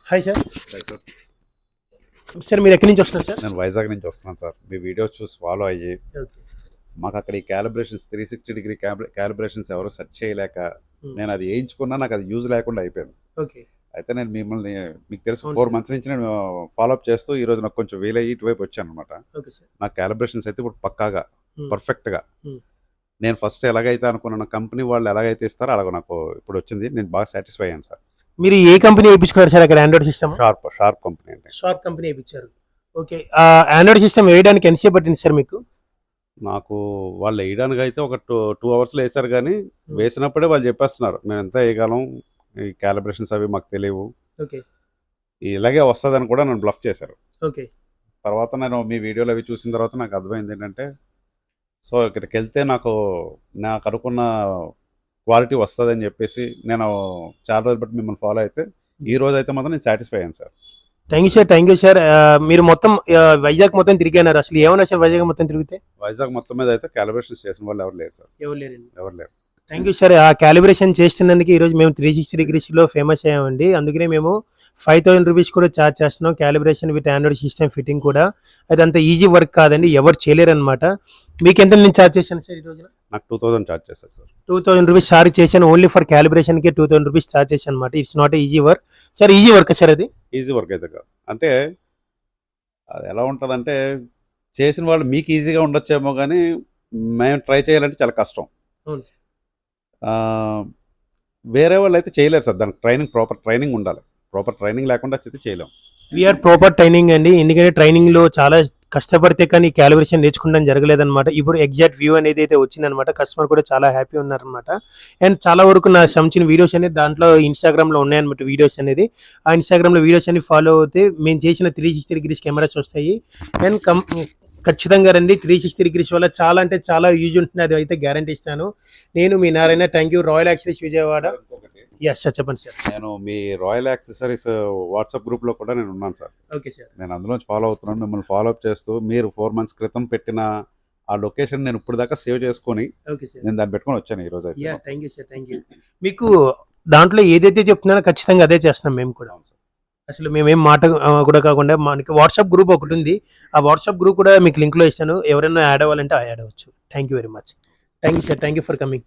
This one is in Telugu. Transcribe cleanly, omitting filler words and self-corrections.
Hi sir. Hi sir. Sir మీరు ఎక్కడి నుంచి వస్తున్నారు సార్? నేను వైజాగ్ నుంచి వస్తున్నాను సార్. మీ వీడియోస్ చూసి ఫాలో అయ్యి ఓకే. మాకు అక్కడ ఈ క్యాలిబ్రేషన్స్ 360 డిగ్రీ క్యాలిబ్రేషన్స్ ఎవరో సెట్ చేయలేక నేను అది వేయించుకున్నా, నాకు అది యూజ్ లేకుండా అయిపోయింది. ఓకే. అయితే నేను మిమ్మల్ని మీకు తెలుసు అవును 4 సార్. మంత్స్ నుంచి నేను ఫాలోఅప్ చేస్తూ ఈ రోజు నాకు కొంచెం వీలయ్యి ఇటువైపు వచ్చాను అనమాట. Okay sir. నా క్యాలిబ్రేషన్స్ అయితే ఇప్పుడు పక్కాగా పర్ఫెక్ట్గా Hmm. నేను ఫస్ట్ ఎలాగైతే అనుకున్నాను, కంపెనీ వాళ్ళు ఎలాగైతే ఇస్తారో అలాగ నాకు ఇప్పుడు వచ్చింది. నేను బాగా సాటిస్ఫై అయ్యాను సార్. మీరు ఏ కంపెనీ వేయించుకున్నారు సార్ అక్కడ ఆండ్రాయిడ్ సిస్టమ్? షార్ప్ కంపెనీ అండి. షార్ప్ కంపెనీ వేయించారు. ఓకే. ఆండ్రాయిడ్ సిస్టమ్ వేయడానికి ఎంతసేపు పట్టింది సార్ మీకు? నాకు వాళ్ళు వేయడానికి అయితే ఒక 2 అవర్స్లో వేసారు, కానీ వేసినప్పుడే వాళ్ళు చెప్పేస్తున్నారు మేము ఎంత వేయగలం, ఈ క్యాలిబ్రేషన్స్ అవి మాకు తెలియవు, ఓకే. ఇలాగే వస్తుందని కూడా నన్ను బ్లఫ్ చేశారు. ఓకే. తర్వాత నేను మీ వీడియోలు అవి చూసిన తర్వాత నాకు అర్థమైంది ఏంటంటే, సో ఇక్కడికి వెళ్తే నాకు అనుకున్న క్వాలిటీ వస్తుందని చెప్పేసి నేను చాలా రోజులు బట్టి మిమ్మల్ని ఫాలో అయితే ఈ రోజు అయితే మాత్రం నేను సాటిస్ఫై అయ్యాను సార్. Thank you sir. మీరు మొత్తం వైజాగ్ మొత్తం తిరిగారు. అసలు ఏమన్నా సార్ వైజాగ్ మొత్తం తిరిగితే? వైజాగ్ మొత్తం మీద అయితే క్యాలిబ్రేషన్ చేసిన వాళ్ళు ఎవరు లేరు సార్. ఎవరు లేరు. Thank you sir. ఆ క్యాలిబ్రేషన్ చేస్తున్నందుకు ఈరోజు మేము 360 డిగ్రీస్లో ఫేమస్ అయ్యామండి. అందుకనే మేము 5000 రూపీస్ కూడా ఛార్జ్ చేస్తున్నాం calibration with Android system fitting కూడా. అది అంత ఈజీ వర్క్ కాదండి, ఎవరు చేయలేరు అనమాట. మీకు ఎంత నేను ఛార్జ్ చేశాను సార్ ఈరోజు? నాకు 2000 ఛార్జ్ చేశారు సార్. 2000 రూపీస్ ఛార్జ్ చేశాను. ఓన్లీ ఫర్ క్యాలిబ్రేషన్కి 2000 రూపీస్ ఛార్జ్ చేశాను అనమాట. It's not easy work sir. Easy work sir అది? ఈజీ వర్క్ అయితే కాదు. అంటే అది ఎలా ఉంటుందంటే, చేసిన వాళ్ళు మీకు ఈజీగా ఉండొచ్చేమో, కానీ మేము ట్రై చేయాలంటే చాలా కష్టం. అవును సార్. వేరే వాళ్ళు అయితే చేయలేరు సార్. దానికి ప్రాపర్ ట్రైనింగ్ ఉండాలి. ప్రాపర్ ట్రైనింగ్ లేకుండా అయితే చేయలేం. వీఆర్ ప్రాపర్ ట్రైనింగ్ అండి. ఎందుకంటే ట్రైనింగ్లో చాలా కష్టపడితే కానీ క్యాలిబ్రేషన్ నేర్చుకోవడం జరగలేదన్నమాట. ఇప్పుడు ఎగ్జాక్ట్ వ్యూ అనేది అయితే వచ్చిందనమాట. కస్టమర్ కూడా చాలా హ్యాపీ ఉన్నారనమాట. అండ్ చాలా వరకు నా సంచిన వీడియోస్ అనేది దాంట్లో ఇన్స్టాగ్రామ్లో ఉన్నాయన్నమాట. వీడియోస్ అనేది ఆ ఇన్స్టాగ్రామ్లో వీడియోస్ అన్ని ఫాలో అవుతే మేము చేసిన 360 డిగ్రీస్ కెమెరాస్ వస్తాయి. అండ్ ఖచ్చితంగా రండి. 360 డిగ్రీస్ వల్ల చాలా అంటే చాలా యూజ్ ఉంటుంది, అది అయితే గ్యారంటీ ఇస్తాను. నేను మీ Narayana. Thank you. Royal Accessories Vijayawada. Yes sir, చెప్పండి సార్. నేను మీ రాయల్ యాక్సెసరీస్ వాట్సాప్ గ్రూప్లో కూడా నేను ఉన్నాను సార్. Okay sir. నేను అందులోంచి ఫాలో అవుతున్నాను. మిమ్మల్ని ఫాలో అప్ చేస్తూ మీరు 4 మంత్స్ క్రితం పెట్టిన ఆ లొకేషన్ నేను ఇప్పుడు దాకా సేవ్ చేసుకొని ఓకే సార్. నేను దాన్ని పెట్టుకొని వచ్చాను ఈ రోజు అయితే. Thank you sir. Thank you. మీకు దాంట్లో ఏదైతే చెప్తున్నానో ఖచ్చితంగా అదే చేస్తున్నాం మేము కూడా. అసలు మేమేం మాట కూడా కాకుండా మనకి వాట్సాప్ గ్రూప్ ఒకటి ఉంది. ఆ వాట్సాప్ గ్రూప్ కూడా మీకు లింక్లో ఇస్తాను. ఎవరైనా యాడ్ అవ్వాలంటే యాడ్ అవ్వచ్చు. Thank you very much. Thank you sir. Thank you for coming.